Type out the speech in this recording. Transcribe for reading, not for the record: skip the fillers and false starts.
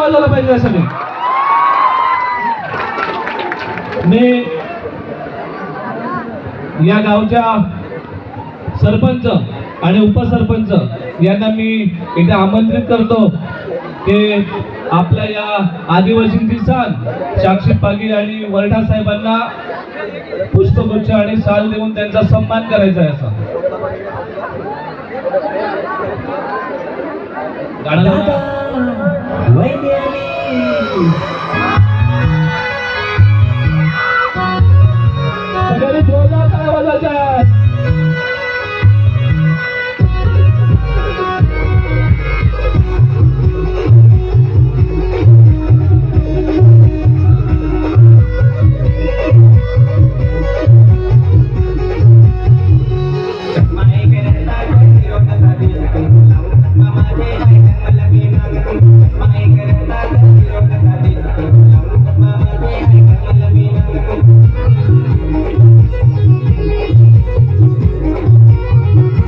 वाजवला पाहिजे यासाठी. मी या गावच्या सरपंच आणि उपसरपंच यांना मी इथे आमंत्रित करतो की आपल्या या आदिवासींची सान साक्षी पागी आणि वरठा साहेबांना पुष्पगुच्छ आणि शाल देऊन त्यांचा सन्मान करायचा आहे. असा वय